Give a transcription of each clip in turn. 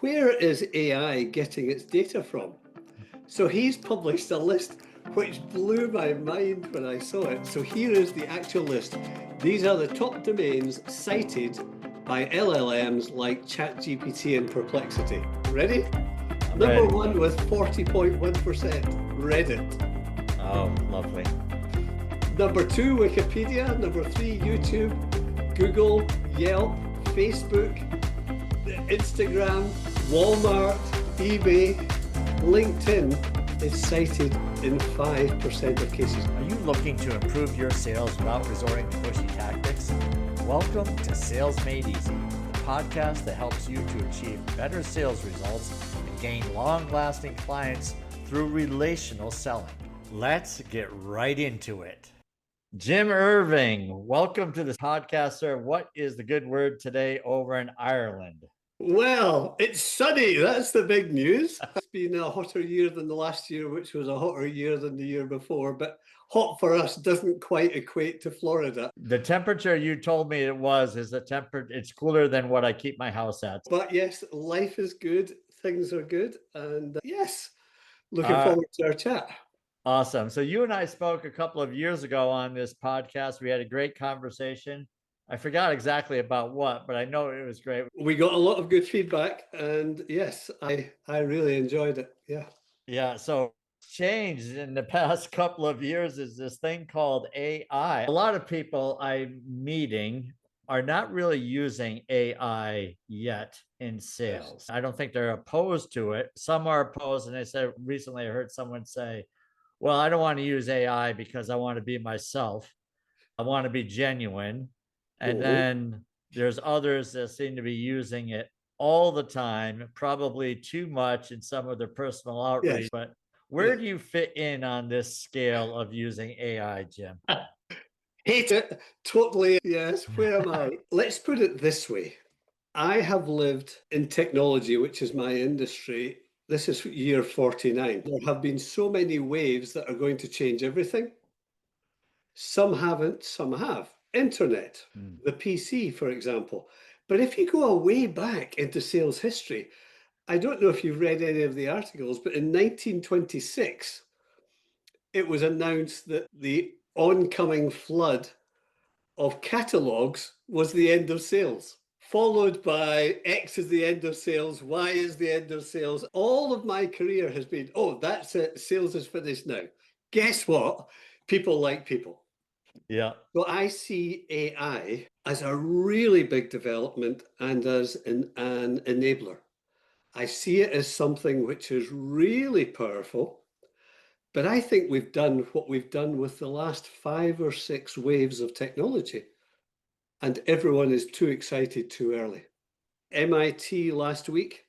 Where is AI getting its data from? So he's published a list which blew my mind when I saw it. So here is the actual list. These are the top domains cited by LLMs like ChatGPT and Perplexity. Ready? I'm Number ready. one with 40.1%, Reddit. Oh, lovely. Number two, Wikipedia. Number three, YouTube, Google, Yelp, Facebook, Instagram, Walmart, eBay, LinkedIn is cited in 5% of cases. Are you looking to improve your sales without resorting to pushy tactics? Welcome to Sales Made Easy, the podcast that helps you to achieve better sales results and gain long-lasting clients through relational selling. Let's get right into it. Jim Irving, welcome to this podcast, sir. What is the good word today over in Ireland? Well, it's sunny. That's the big news. It's been a hotter year than the last year, which was a hotter year than the year before. But hot for us doesn't quite equate to Florida. The temperature you told me it was is the temperature. It's cooler than what I keep my house at. But yes, life is good. Things are good. And yes, looking forward to our chat. Awesome. So you and I spoke a couple of years ago on this podcast. We had a great conversation. I forgot exactly about what, but I know it was great. We got a lot of good feedback, and yes, I really enjoyed it. Yeah. Yeah. So changed in the past couple of years is this thing called AI. A lot of people I'm meeting are not really using AI yet in sales. I don't think they're opposed to it. Some are opposed, and they said recently I heard someone say, well, I don't want to use AI because I want to be myself. I want to be genuine. And then there's others that seem to be using it all the time, probably too much in some of their personal outreach. Yes. But where do you fit in on this scale of using AI, Jim? Hate it. Totally. Yes. Where am I? Let's put it this way. I have lived in technology, which is my industry. This is year 49. There have been so many waves that are going to change everything. Some haven't, some have. Internet, the PC, for example. But if you go way back into sales history, I don't know if you've read any of the articles, but in 1926, it was announced that the oncoming flood of catalogs was the end of sales, followed by X is the end of sales, Y is the end of sales. All of my career has been, oh, that's it, sales is finished now. Guess what? People like people. Yeah. So I see AI as a really big development and as an enabler. I see it as something which is really powerful, but I think we've done what we've done with the last 5 or 6 waves of technology, and everyone is too excited too early. MIT last week,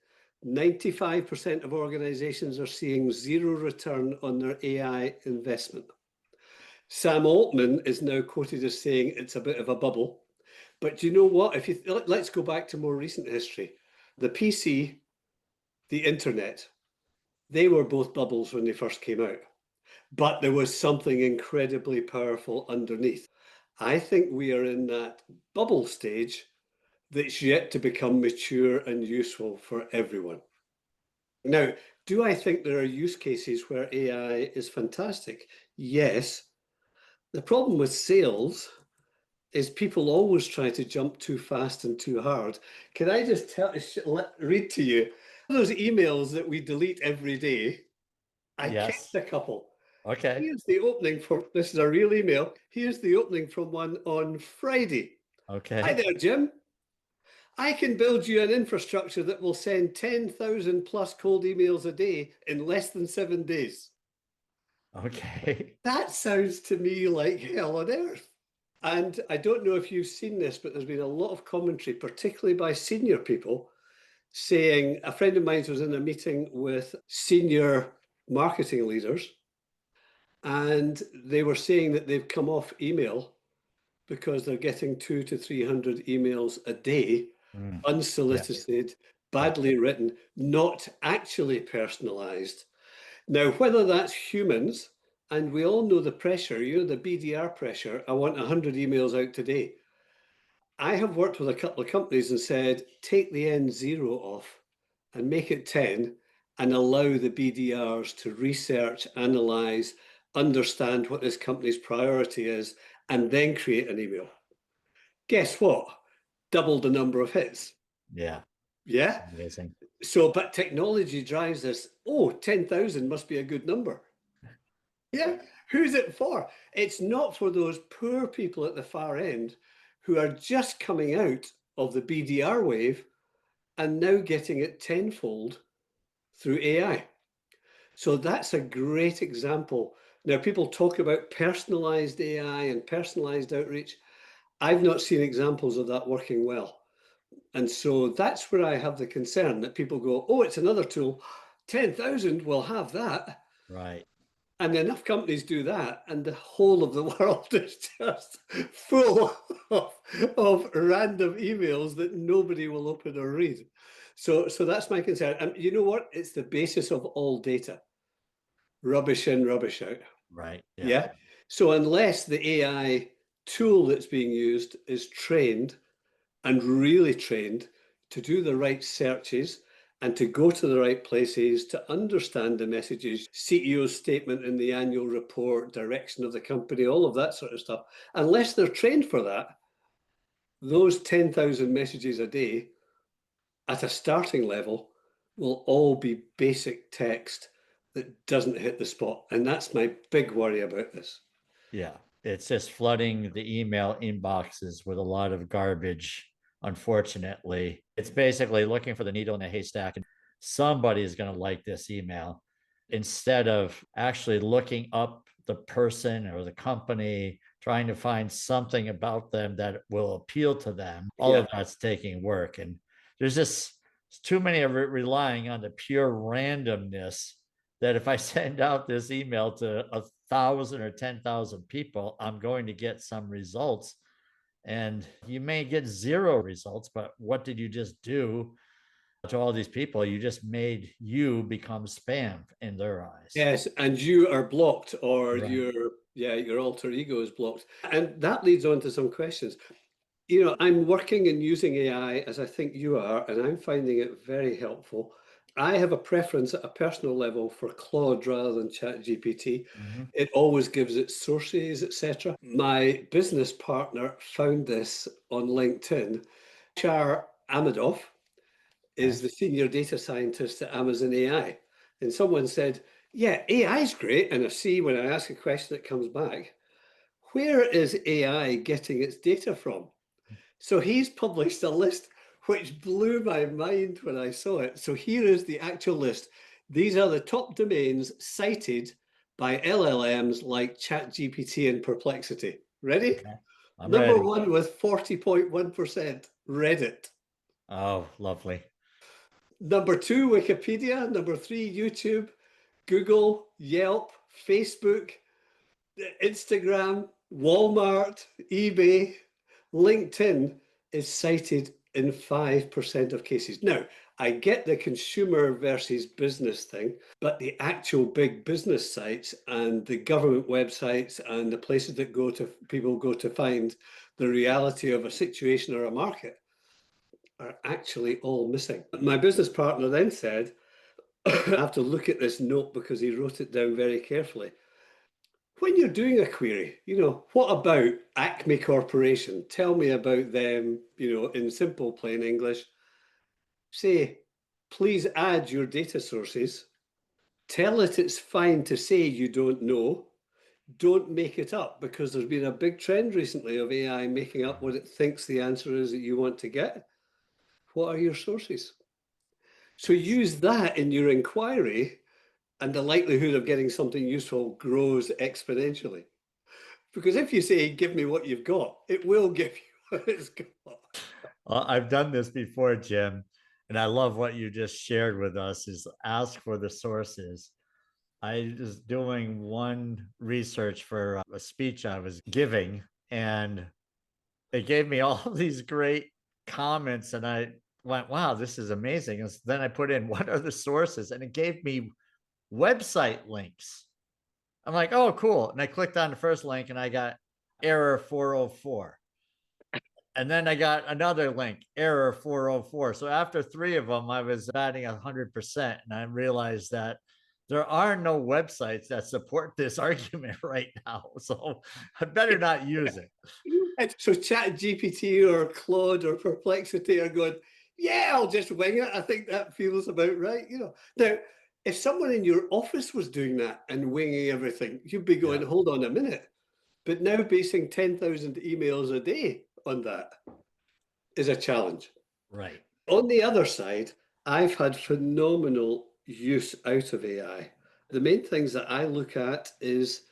95% of organizations are seeing zero return on their AI investment. Sam Altman is now quoted as saying it's a bit of a bubble. But do you know what? Let's go back to more recent history. The PC, the internet, they were both bubbles when they first came out. But there was something incredibly powerful underneath. I think we are in that bubble stage that's yet to become mature and useful for everyone. Now, do I think there are use cases where AI is fantastic? Yes. The problem with sales is people always try to jump too fast and too hard. Can I just read to you those emails that we delete every day? I kept a couple. Okay. Here's the opening this is a real email. Here's the opening from one on Friday. Okay. Hi there, Jim. I can build you an infrastructure that will send 10,000 plus cold emails a day in less than 7 days. Okay. That sounds to me like hell on earth. And I don't know if you've seen this, but there's been a lot of commentary, particularly by senior people, saying a friend of mine was in a meeting with senior marketing leaders, and they were saying that they've come off email because they're getting 200 to 300 emails a day, unsolicited, badly written, not actually personalized. Now, whether that's humans, and we all know the pressure, the BDR pressure, I want 100 emails out today. I have worked with a couple of companies and said, take the N0 off. and make it 10 and allow the BDRs to research, analyze, understand what this company's priority is, and then create an email. Guess what? Double the number of hits. Yeah. Yeah. Amazing. So, but technology drives this. Oh, 10,000 must be a good number. Yeah. Who's it for? It's not for those poor people at the far end who are just coming out of the BDR wave and now getting it tenfold through AI. So that's a great example. Now, people talk about personalized AI and personalized outreach. I've not seen examples of that working well. And so that's where I have the concern that people go, oh, it's another tool. 10,000 will have that. Right. And enough companies do that, and the whole of the world is just full of random emails that nobody will open or read. So that's my concern. And you know what? It's the basis of all data. Rubbish in, rubbish out. Right. Yeah. Yeah. So unless the AI tool that's being used is trained and really trained to do the right searches and to go to the right places, to understand the messages, CEO's statement in the annual report, direction of the company, all of that sort of stuff, unless they're trained for that, those 10,000 messages a day at a starting level will all be basic text that doesn't hit the spot. And that's my big worry about this. Yeah. It's just flooding the email inboxes with a lot of garbage. Unfortunately, it's basically looking for the needle in a haystack, and somebody is going to like this email instead of actually looking up the person or the company, trying to find something about them that will appeal to them. All of that's taking work. And there's just too many of it relying on the pure randomness that if I send out this email to 1,000 or 10,000 people, I'm going to get some results. And you may get zero results, but what did you just do to all these people? You just made you become spam in their eyes. Yes, and you are blocked, or Right. your alter ego is blocked. And that leads on to some questions. I'm working and using AI as I think you are, and I'm finding it very helpful. I have a preference at a personal level for Claude rather than ChatGPT. Mm-hmm. It always gives its sources, etc. My business partner found this on LinkedIn. Char Amadoff is the senior data scientist at Amazon AI. And someone said, yeah, AI is great. And I see when I ask a question, it comes back. Where is AI getting its data from? So he's published a list which blew my mind when I saw it. So here is the actual list. These are the top domains cited by LLMs like ChatGPT and Perplexity. Ready? Okay. I'm Number ready. one with 40.1%, Reddit. Oh, lovely. Number two, Wikipedia. Number three, YouTube, Google, Yelp, Facebook, Instagram, Walmart, eBay, LinkedIn is cited in 5% of cases. Now, I get the consumer versus business thing, but the actual big business sites and the government websites and the places that people go to find the reality of a situation or a market are actually all missing. My business partner then said, I have to look at this note because he wrote it down very carefully. When you're doing a query, what about Acme Corporation? Tell me about them, in simple plain English. Say, please add your data sources. Tell it it's fine to say you don't know. Don't make it up, because there's been a big trend recently of AI making up what it thinks the answer is that you want to get. What are your sources? So use that in your inquiry, and the likelihood of getting something useful grows exponentially. Because if you say, give me what you've got, it will give you what it's got. I've done this before, Jim, and I love what you just shared with us is ask for the sources. I was doing one research for a speech I was giving, and it gave me all these great comments, and I went, wow, this is amazing. And then I put in what are the sources, and it gave me website links. I'm like, oh, cool. And I clicked on the first link and I got error 404. And then I got another link, error 404. So after three of them, I was batting 100%. And I realized that there are no websites that support this argument right now. So I better not use it. So Chat GPT or Claude or Perplexity are going, yeah, I'll just wing it. I think that feels about right. Now, if someone in your office was doing that and winging everything, you'd be going, Yeah. hold on a minute. But now basing 10,000 emails a day on that is a challenge. Right. On the other side, I've had phenomenal use out of AI. The main things that I look at is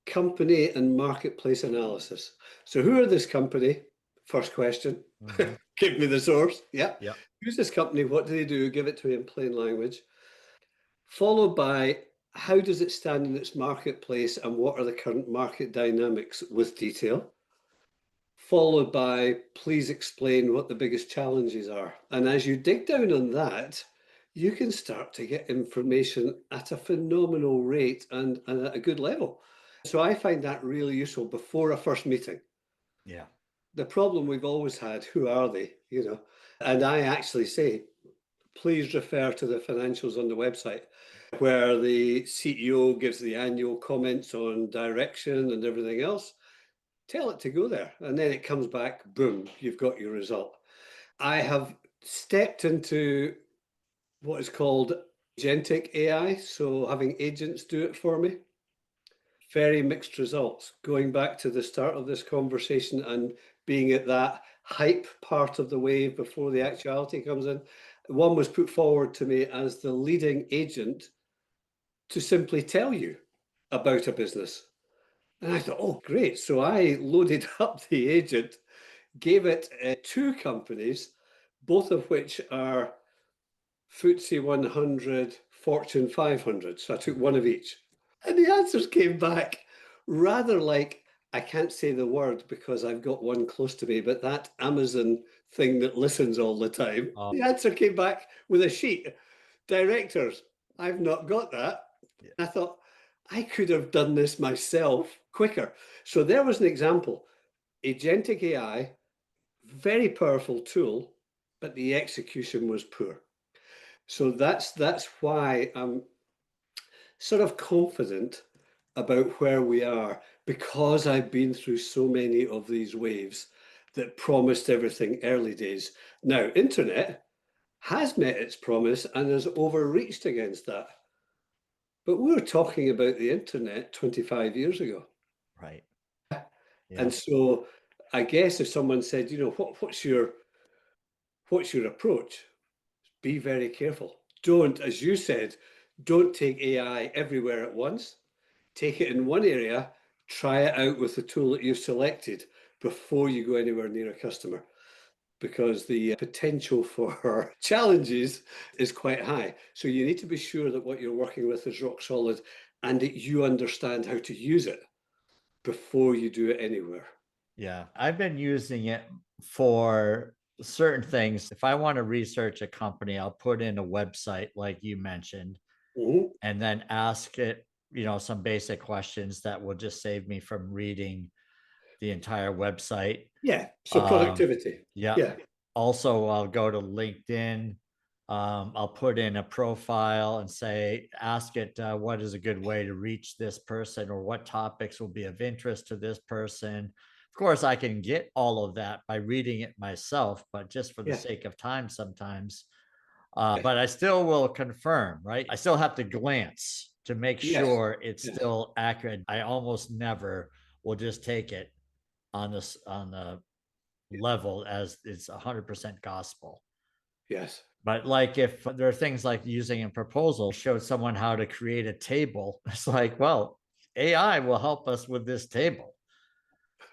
company and marketplace analysis. So who are this company? First question. Mm-hmm. Give me the source. Yeah. Yep. Who's this company? What do they do? Give it to me in plain language. Followed by how does it stand in its marketplace and what are the current market dynamics with detail? Followed by please explain what the biggest challenges are. And as you dig down on that, you can start to get information at a phenomenal rate and at a good level. So I find that really useful before a first meeting. Yeah. The problem we've always had, who are they? And I actually say, please refer to the financials on the website where the CEO gives the annual comments on direction and everything else. Tell it to go there. And then it comes back, boom, you've got your result. I have stepped into what is called agentic AI. So having agents do it for me. Very mixed results. Going back to the start of this conversation and being at that hype part of the wave before the actuality comes in, one was put forward to me as the leading agent to simply tell you about a business. And I thought, oh, great. So I loaded up the agent, gave it two companies, both of which are FTSE 100, Fortune 500. So I took one of each. And the answers came back rather like, I can't say the word because I've got one close to me, but that Amazon thing that listens all the time. Oh, The answer came back with a sheet. Directors, I've not got that. yeah. I thought, I could have done this myself quicker. So there was an example. Agentic AI, very powerful tool, but the execution was poor. So that's why I'm sort of confident about where we are because I've been through so many of these waves that promised everything early days. Now, internet has met its promise and has overreached against that. But we were talking about the internet 25 years ago. Right. And Yeah. so I guess if someone said, what's your approach? Be very careful. Don't, as you said, don't take AI everywhere at once. Take it in one area, try it out with the tool that you've selected before you go anywhere near a customer, because the potential for challenges is quite high. So you need to be sure that what you're working with is rock solid and that you understand how to use it before you do it anywhere. Yeah. I've been using it for certain things. If I want to research a company, I'll put in a website like you mentioned Mhm. and then ask it, some basic questions that will just save me from reading the entire website. Yeah, so Um, productivity. yeah. Yeah, Also, I'll go to LinkedIn. I'll put in a profile and say, ask it, what is a good way to reach this person or what topics will be of interest to this person. Of course, I can get all of that by reading it myself, but just for the yeah, sake of time, sometimes. But I still will confirm, right? I still have to glance to make yes, sure it's yes, still accurate. I almost never will just take it on the level as it's 100% gospel. yes. But like if there are things like using a proposal, showed someone how to create a table, it's like, well, AI will help us with this table.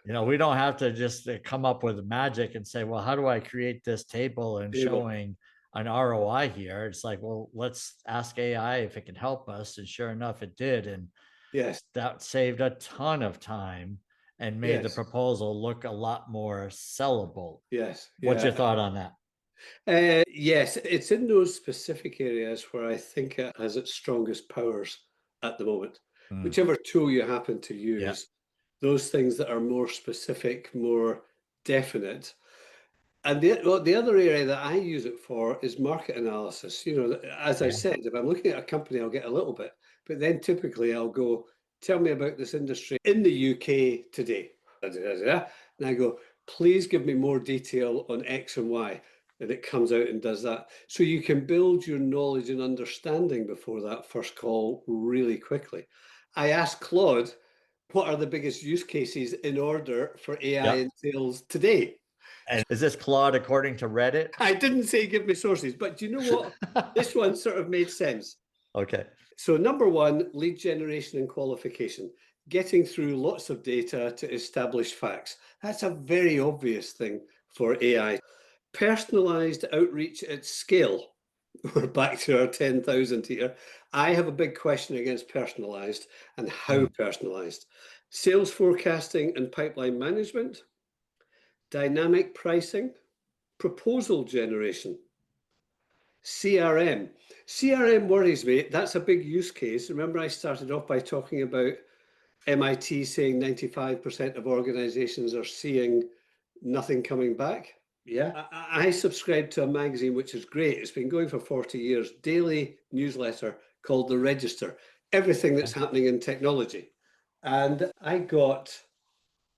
We don't have to just come up with magic and say, well, how do I create this table and Able. showing an ROI here? It's like, well, let's ask AI if it can help us. And sure enough, it did. And Yes, that saved a ton of time and made the yes, proposal look a lot more sellable. yes, What's your yeah. thought on that? Yes, it's in those specific areas where I think it has its strongest powers at the moment. Mm, Whichever tool you happen to yeah. use, those things that are more specific, more definite. And the other area that I use it for is market analysis. As I said, if I'm looking at a company, I'll get a little bit, but then typically I'll go, tell me about this industry in the UK today. And I go, please give me more detail on X and Y. And it comes out and does that. So you can build your knowledge and understanding before that first call really quickly. I asked Claude, what are the biggest use cases in order for AI in sales today? And is this Claude according to Reddit? I didn't say give me sources, but do you know what? This one sort of made sense. Okay. So number one, lead generation and qualification, getting through lots of data to establish facts. That's a very obvious thing for AI. Personalized outreach at scale. We're back to our 10,000 here. I have a big question against personalized and how personalized. Sales forecasting and pipeline management, dynamic pricing, proposal generation, CRM. CRM worries me. That's a big use case. Remember, I started off by talking about MIT saying 95% of organizations are seeing nothing coming back. Yeah. I subscribe to a magazine, which is great. It's been going for 40 years, daily newsletter called The Register, everything that's happening in technology. And I got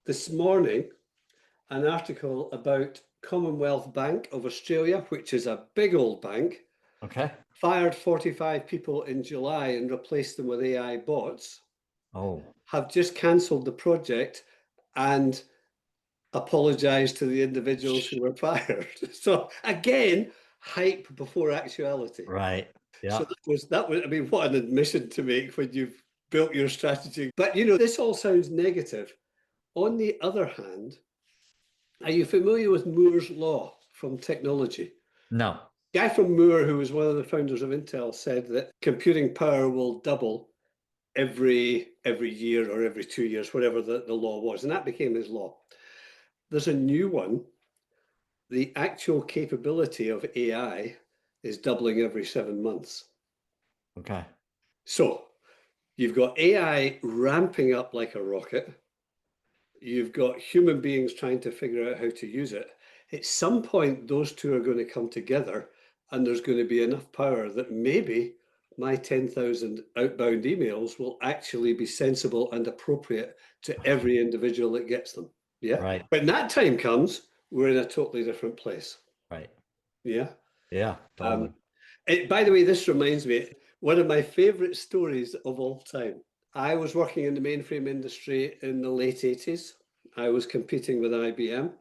this morning an article about Commonwealth Bank of Australia, which is a big old bank. Okay. Fired 45 people in July and replaced them with AI bots. Oh. Have just cancelled the project and apologized to the individuals who were fired. So again, hype before actuality. Right. Yeah. So I mean, what an admission to make when you've built your strategy. But this all sounds negative. On the other hand, are you familiar with Moore's law from technology? No. Guy from Moore, who was one of the founders of Intel, said that computing power will double every year or every 2 years, whatever the law was, and that became his law. There's a new one. The actual capability of AI is doubling every 7 months. Okay. So you've got AI ramping up like a rocket. You've got human beings trying to figure out how to use it. At some point, those two are going to come together, and there's going to be enough power that maybe my 10,000 outbound emails will actually be sensible and appropriate to every individual that gets them. Yeah. Right. When that time comes, we're in a totally different place. Right. Yeah. Yeah. Totally. By the way, this reminds me, one of my favorite stories of all time. I was working in the mainframe industry in the late 80s. I was competing with IBM.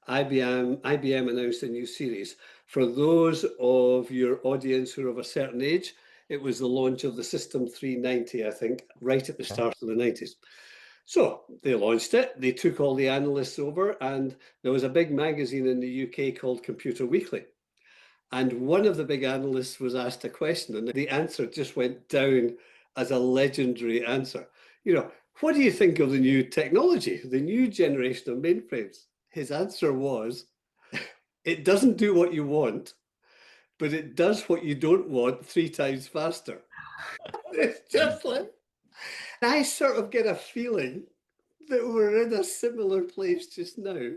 IBM announced a new series. For those of your audience who are of a certain age, it was the launch of the System 390, I think, right at the start of the 90s. So they launched it, they took all the analysts over, and there was a big magazine in the UK called Computer Weekly. And one of the big analysts was asked a question, and the answer just went down as a legendary answer. What do you think of the new technology, the new generation of mainframes? His answer was, it doesn't do what you want, but it does what you don't want 3 times faster. It's just like, I sort of get a feeling that we're in a similar place just now.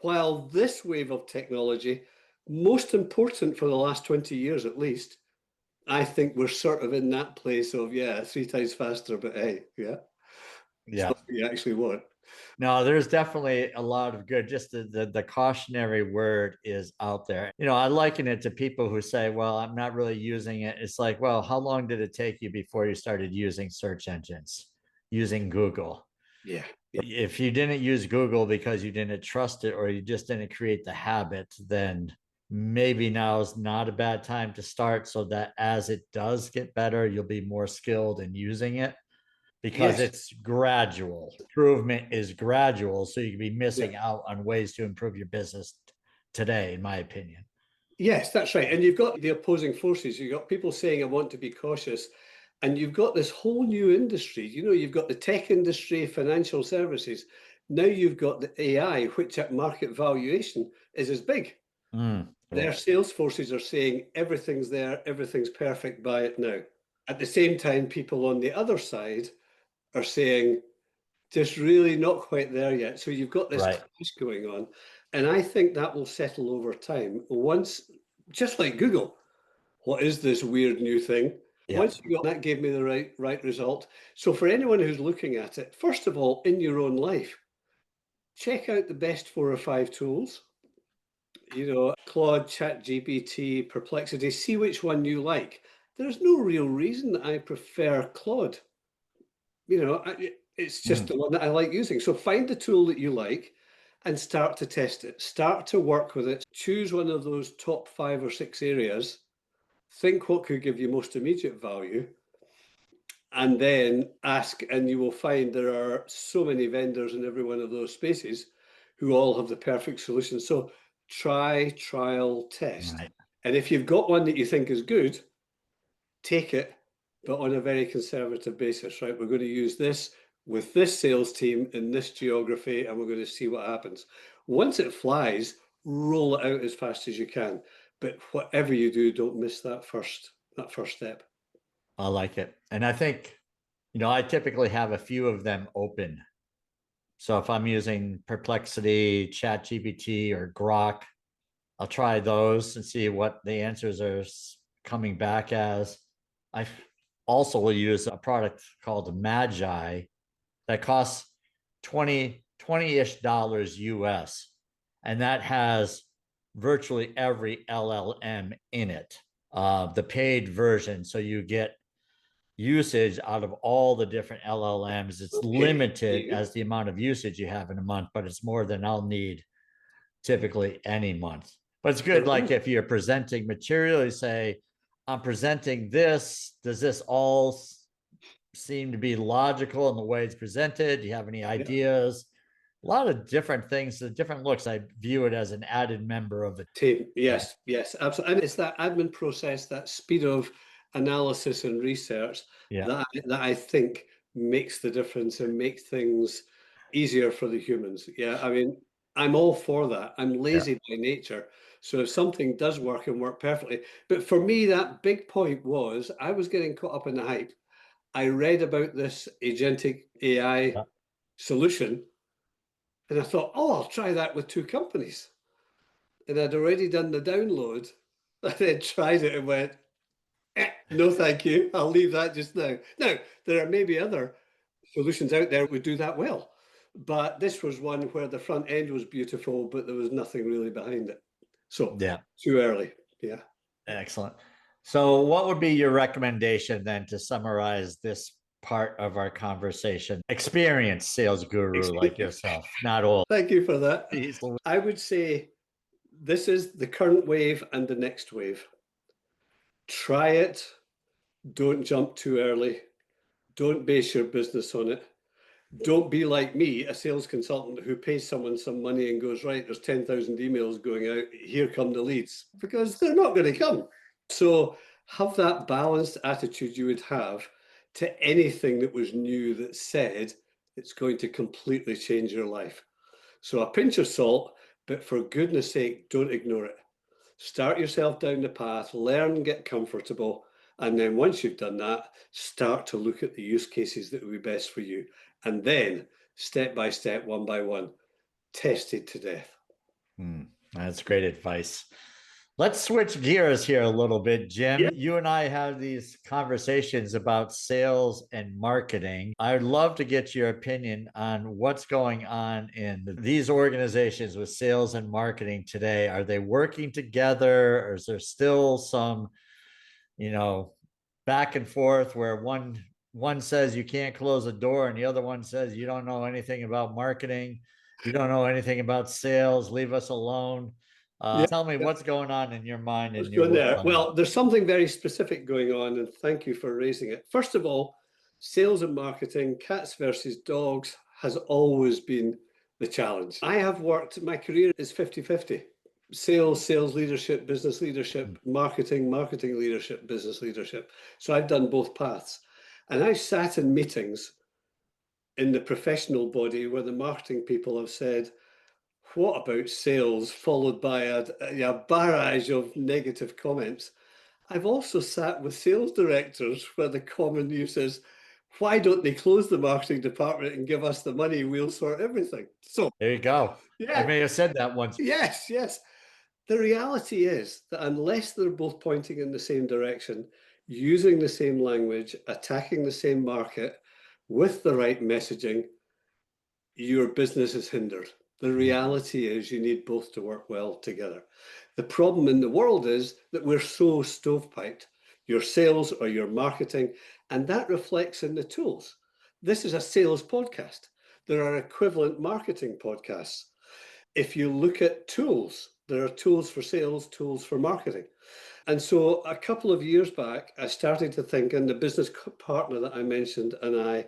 While this wave of technology, most important for the last 20 years at least, I think we're sort of in that place of, 3 times faster, but hey, it's Yeah. not what you actually want. No, there's definitely a lot of good. Just the cautionary word is out there. I liken it to people who say, well, I'm not really using it. It's like, well, how long did it take you before you started using search engines, using Google? Yeah. If you didn't use Google because you didn't trust it or you just didn't create the habit, then maybe now is not a bad time to start, so that as it does get better, you'll be more skilled in using it, because Yes. it's gradual. Improvement is gradual, so you can be missing Yeah. out on ways to improve your business today, in my opinion. Yes, that's right. And you've got the opposing forces. You've got people saying, I want to be cautious. And you've got this whole new industry. You've got the tech industry, financial services. Now you've got the AI, which at market valuation is as big. Their sales forces are saying everything's there, everything's perfect, buy it now. At the same time, people on the other side are saying, just really not quite there yet. So you've got this clash going on. And I think that will settle over time. Once, just like Google, what is this weird new thing? Yeah. Once you got that, gave me the right result. So for anyone who's looking at it, first of all, in your own life, check out the best 4 or 5 tools. Claude, ChatGPT, Perplexity, see which one you like. There's no real reason that I prefer Claude. It's just the one that I like using. So find the tool that you like and start to test it. Start to work with it. Choose one of those top 5 or 6 areas. Think what could give you most immediate value, and then ask, and you will find there are so many vendors in every one of those spaces who all have the perfect solution. So try, trial, test. Right. And if you've got one that you think is good, take it, but on a very conservative basis, right? We're going to use this with this sales team in this geography, and we're going to see what happens. Once it flies, roll it out as fast as you can. But whatever you do, don't miss that first step. I like it. And I think, I typically have a few of them open. So if I'm using Perplexity, ChatGPT, or Grok, I'll try those and see what the answers are coming back as. I also will use a product called Magi that costs 20-ish dollars US. And that has virtually every LLM in it, the paid version. So you get usage out of all the different LLMs. It's limited as the amount of usage you have in a month, but it's more than I'll need typically any month. But it's good, like if you're presenting material, you say, I'm presenting this. Does this all seem to be logical in the way it's presented? Do you have any ideas? A lot of different things, the different looks. I view it as an added member of the team. Yes, absolutely. And it's that admin process, that speed of analysis and research that I think makes the difference and makes things easier for the humans. Yeah, I mean, I'm all for that. I'm lazy by nature. So if something does work and work perfectly, but for me, that big point was I was getting caught up in the hype. I read about this agentic AI solution and I thought, oh, I'll try that with 2 companies. And I'd already done the download. I then tried it and went, no, thank you. I'll leave that just now. Now, there are maybe other solutions out there that would do that well. But this was one where the front end was beautiful, but there was nothing really behind it. So too early. Yeah. Excellent. So what would be your recommendation then to summarize this part of our conversation? Experienced sales guru like yourself, not old. Thank you for that. I would say this is the current wave and the next wave. Try it. Don't jump too early. Don't base your business on it. Don't be like me, a sales consultant who pays someone some money and goes, right, there's 10,000 emails going out. Here come the leads, because they're not going to come. So have that balanced attitude you would have to anything that was new that said it's going to completely change your life. So a pinch of salt, but for goodness sake, don't ignore it. Start yourself down the path, learn, get comfortable. And then once you've done that, start to look at the use cases that would be best for you. And then step by step, one by one, test it to death. That's great advice. Let's switch gears here a little bit, Jim. Yep. You and I have these conversations about sales and marketing. I'd love to get your opinion on what's going on in these organizations with sales and marketing today. Are they working together, or is there still some, back and forth where one says you can't close a door and the other one says you don't know anything about marketing, you don't know anything about sales, leave us alone? Tell me what's going on in your mind and your work. Well, there's something very specific going on, and thank you for raising it. First of all, sales and marketing, cats versus dogs, has always been the challenge. I have worked, my career is 50-50. Sales leadership, business leadership, marketing leadership, business leadership. So I've done both paths. And I've sat in meetings in the professional body where the marketing people have said, what about sales, followed by a barrage of negative comments. I've also sat with sales directors where the common use is, Why don't they close the marketing department and give us the money? We'll sort everything. So, There you go. I yeah, may have said that once. yes, yes. The reality is that unless they're both pointing in the same direction, using the same language, attacking the same market with the right messaging, your business is hindered. The reality is you need both to work well together. The problem in the world is that we're so stovepiped, your sales or your marketing, and that reflects in the tools. This is a sales podcast. There are equivalent marketing podcasts. If you look at tools, there are tools for sales, tools for marketing. And so a couple of years back, I started to think, and the business partner that I mentioned and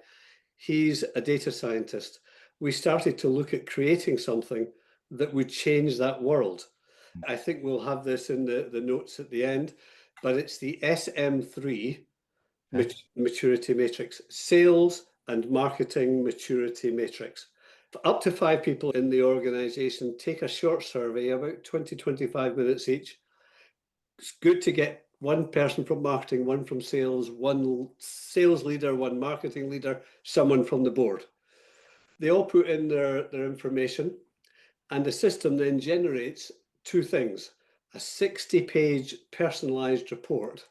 he's a data scientist. We started to look at creating something that would change that world. I think we'll have this in the notes at the end, but it's the SM3 Maturity Matrix, Sales and Marketing Maturity Matrix. Up to 5 people in the organization take a short survey, about 20, 25 minutes each. It's good to get one person from marketing, one from sales, one sales leader, one marketing leader, someone from the board. They all put in their information, and the system then generates 2 things: a 60-page personalized report.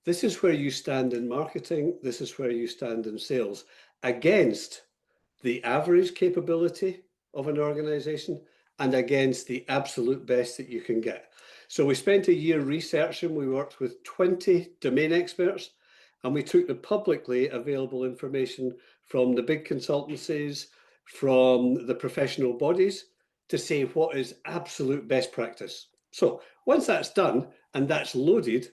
This is where you stand in marketing, this is where you stand in sales, against the average capability of an organization and against the absolute best that you can get. So we spent a year researching. We worked with 20 domain experts, and we took the publicly available information from the big consultancies, from the professional bodies, to say what is absolute best practice. So once that's done and that's loaded,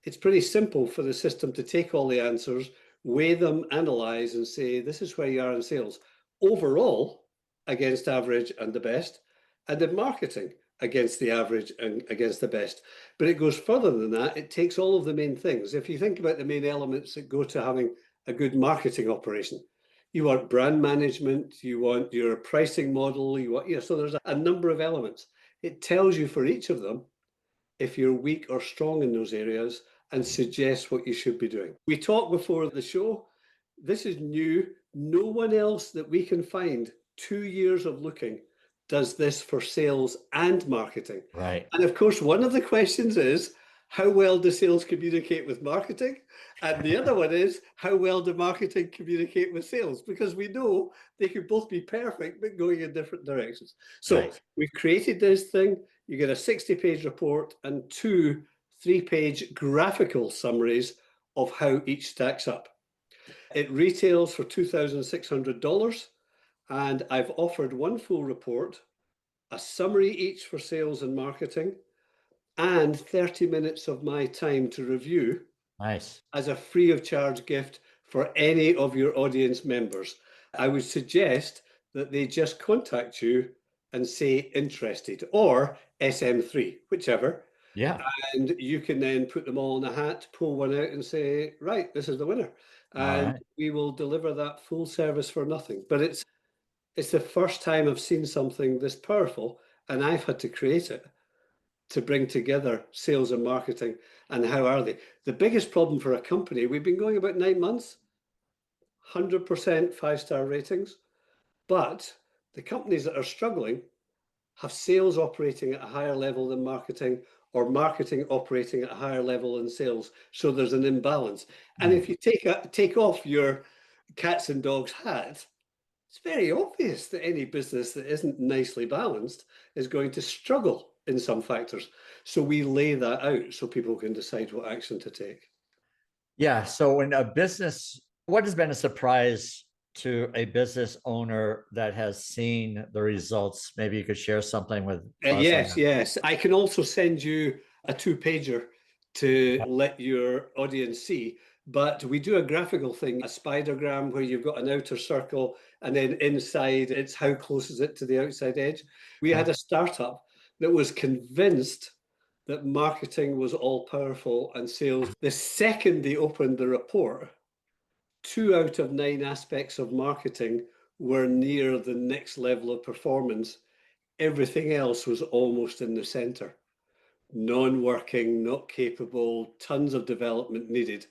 it's pretty simple for the system to take all the answers, weigh them, analyze, and say, this is where you are in sales overall against average and the best, and in marketing against the average and against the best. But it goes further than that. It takes all of the main things. If you think about the main elements that go to having a good marketing operation, you want brand management, you want your pricing model, so there's a number of elements. It tells you for each of them if you're weak or strong in those areas and suggests what you should be doing. We talked before the show. This is new. No one else that we can find, 2 years of looking, does this for sales and marketing. Right. And of course, one of the questions is, how well do sales communicate with marketing? And the other one is, how well do marketing communicate with sales? Because we know they could both be perfect, but going in different directions. So we've created this thing. You get a 60-page report and 2 3-page graphical summaries of how each stacks up. It retails for $2,600, and I've offered one full report, a summary each for sales and marketing, and 30 minutes of my time to review. Nice. As a free of charge gift for any of your audience members. I would suggest that they just contact you and say interested, or SM3, whichever. Yeah. And you can then put them all in a hat, pull one out and say, right, this is the winner. And we will deliver that full service for nothing. But it's the first time I've seen something this powerful, and I've had to create it to bring together sales and marketing. And how are they? The biggest problem for a company, we've been going about 9 months, 100% 5-star ratings, but the companies that are struggling have sales operating at a higher level than marketing, or marketing operating at a higher level than sales. So there's an imbalance. And if you take off your cats and dogs hat, it's very obvious that any business that isn't nicely balanced is going to struggle in some factors. So we lay that out so people can decide what action to take. Yeah. So in a business, what has been a surprise to a business owner that has seen the results? Maybe you could share something with us. Yes. I can also send you a 2-pager to let your audience see. But we do a graphical thing, a spidergram, where you've got an outer circle, and then inside it's how close is it to the outside edge. We had a startup that was convinced that marketing was all powerful and sales. The second they opened the report, 2 out of 9 aspects of marketing were near the next level of performance. Everything else was almost in the center. Non-working, not capable, tons of development needed.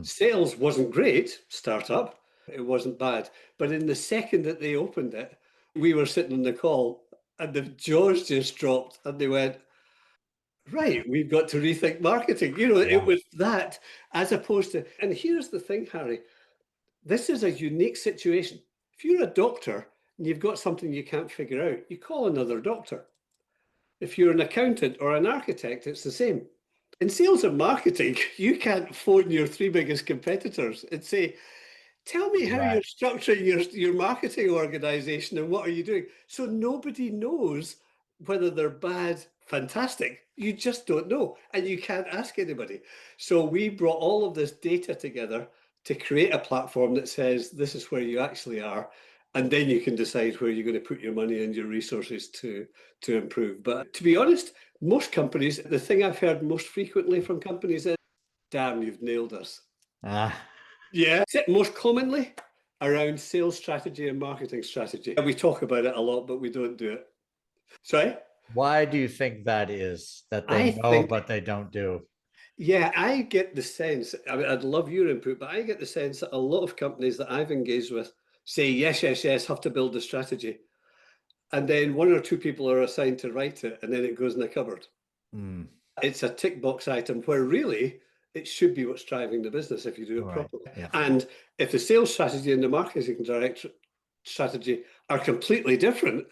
Sales wasn't great, startup. It wasn't bad. But in the second that they opened it, we were sitting on the call and the jaws just dropped and they went, right, we've got to rethink marketing. Yeah. It was that as opposed to, and here's the thing, Harry, this is a unique situation. If you're a doctor and you've got something you can't figure out, you call another doctor. If you're an accountant or an architect, it's the same. In sales and marketing, you can't phone your three biggest competitors and say, tell me how Right. you're structuring your marketing organization and what are you doing? So nobody knows whether they're bad, fantastic. You just don't know. And you can't ask anybody. So we brought all of this data together to create a platform that says this is where you actually are. And then you can decide where you're going to put your money and your resources to improve. But to be honest, most companies, the thing I've heard most frequently from companies is, damn, you've nailed us. Uh, Yeah, most commonly around sales strategy and marketing strategy. We talk about it a lot, but we don't do it. Sorry? why do you think that is, that they I know think, but they don't do? yeah, I get the sense, I mean, I'd love your input, but I get the sense that a lot of companies that I've engaged with say, yes, yes, yes, have to build a strategy. And then one or two people are assigned to write it, and then it goes in the cupboard. Mm, It's a tick box item where really it should be what's driving the business if you do it right. properly. Yeah. And if the sales strategy and the marketing strategy are completely different,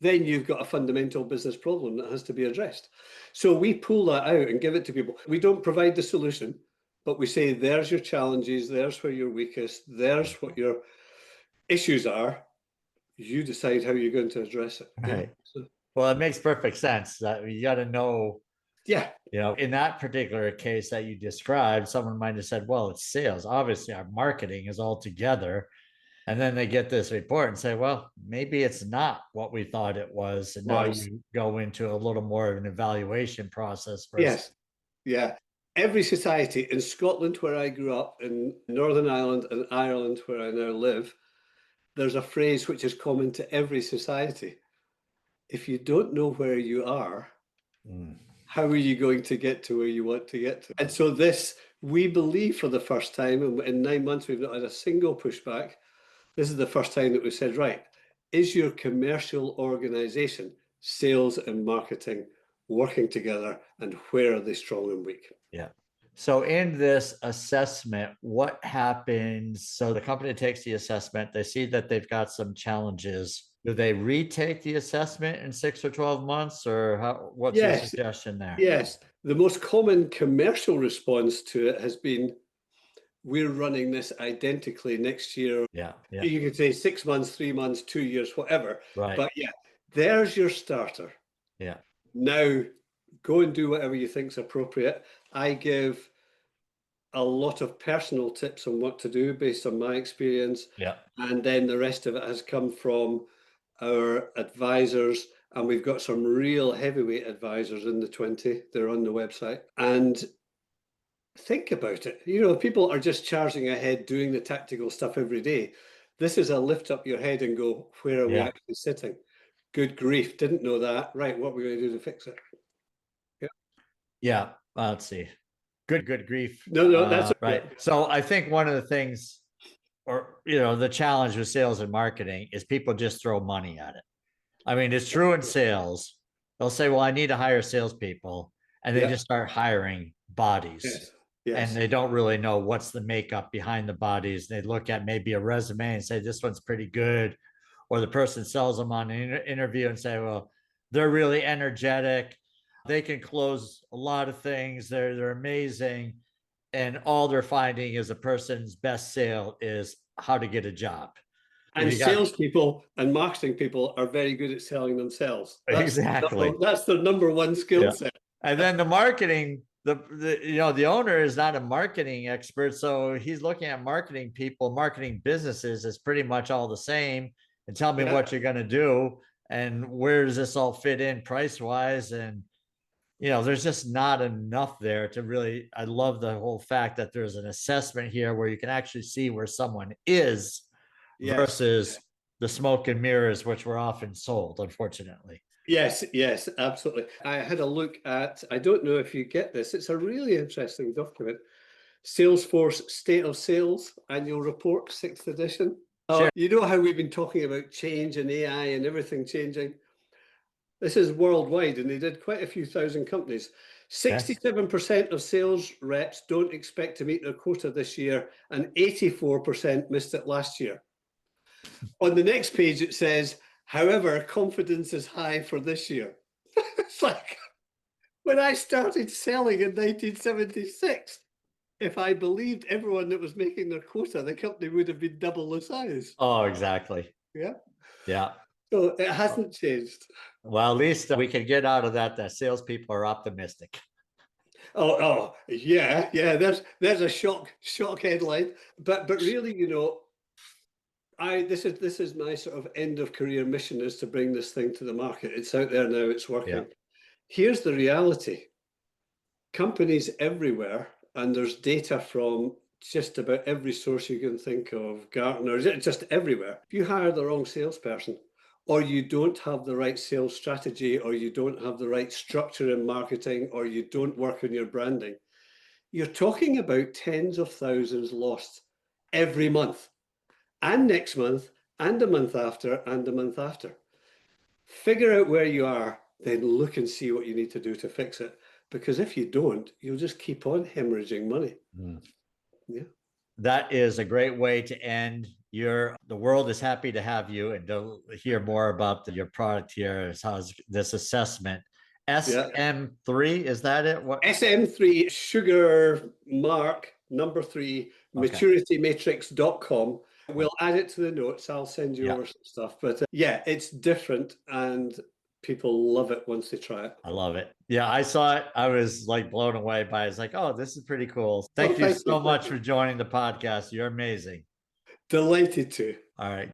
then you've got a fundamental business problem that has to be addressed. So we pull that out and give it to people. We don't provide the solution, but we say, there's your challenges, there's where you're weakest, there's what your issues are. You decide how you're going to address it. Yeah. Right. Well, it makes perfect sense that you got to know, Yeah. in that particular case that you described, someone might have said, well, it's sales. Obviously, our marketing is all together. And then they get this report and say, well, maybe it's not what we thought it was. And now Was. you go into a little more of an evaluation process Yes. versus. Yeah. Every society in Scotland, where I grew up, in Northern Ireland and Ireland, where I now live, there's a phrase which is common to every society. If you don't know where you are, how are you going to get to where you want to get to? And so this, we believe for the first time, and in 9 months, we've not had a single pushback. This is the first time that we said, right, is your commercial organization, sales and marketing, working together, and where are they strong and weak? Yeah. So in this assessment, what happens? So the company takes the assessment, they see that they've got some challenges. Do they retake the assessment in 6 or 12 months, or what's your Yes, suggestion there? yes. The most common commercial response to it has been, we're running this identically next year. Yeah. Yeah. You could say 6 months, 3 months, 2 years, whatever. Right. But yeah, there's your starter. Yeah. Now go and do whatever you think's appropriate. I give a lot of personal tips on what to do based on my experience. Yeah. And then the rest of it has come from our advisors. And we've got some real heavyweight advisors in the 20. They're on the website. And think about it. People are just charging ahead doing the tactical stuff every day. This is a lift up your head and go, where are we Yeah. actually sitting? Good grief, didn't know that. Right, what are we going to do to fix it? Yeah. Yeah. Let's see. Good grief. No, that's right. okay. So I think one of the things, or the challenge with sales and marketing is people just throw money at it. I mean, it's true in sales. They'll say, well, I need to hire salespeople. And they Yeah. just start hiring bodies. Yes. And Yes. they don't really know what's the makeup behind the bodies. They look at maybe a resume and say, this one's pretty good. Or the person sells them on an interview and say, well, they're really energetic. They can close a lot of things. They're amazing. And all they're finding is a person's best sale is how to get a job. And You got salespeople and marketing people are very good at selling themselves. exactly. That's their number one skill Yeah. set. And then the marketing, the owner is not a marketing expert, so he's looking at marketing people, marketing businesses is pretty much all the same. And tell me Yeah. what you're going to do and where does this all fit in price wise, and there's just not enough there to really. I love the whole fact that there's an assessment here where you can actually see where someone is Yes. versus the smoke and mirrors, which were often sold, unfortunately. Yes, yes, absolutely. I had a look at, I don't know if you get this, it's a really interesting document. Salesforce State of Sales Annual Report, 6th edition. Sure. You know how we've been talking about change and AI and everything changing? This is worldwide, and they did quite a few thousand companies. 67% of sales reps don't expect to meet their quota this year, and 84% missed it last year. On the next page, it says, however, confidence is high for this year. It's like when I started selling in 1976, if I believed everyone that was making their quota, the company would have been double the size. Oh, exactly. Yeah. Yeah. So it hasn't changed. Well, at least we can get out of that. That salespeople are optimistic. Oh, yeah. There's a shock headline, but really, you know, this is my sort of end of career mission, is to bring this thing to the market. It's out there now. It's working. Yeah. Here's the reality. Companies everywhere, and there's data from just about every source you can think of, Gartner, just everywhere. If you hire the wrong salesperson, or you don't have the right sales strategy, or you don't have the right structure in marketing, or you don't work on your branding, you're talking about tens of thousands lost every month, and next month, and the month after, and the month after. Figure out where you are, then look and see what you need to do to fix it. Because if you don't, you'll just keep on hemorrhaging money. Yeah. That is a great way to end. The world is happy to have you, and to hear more about your product here is how's this assessment. SM3, is that it? What? SM3 sugar mark number 3 maturitymatrix.com. We'll add it to the notes. I'll send you over some stuff. But yeah, it's different, and people love it once they try it. I love it. Yeah, I saw it. I was like blown away by it. It's like, oh, this is pretty cool. Thank you so much for joining the podcast. You're amazing. Delighted to. All right.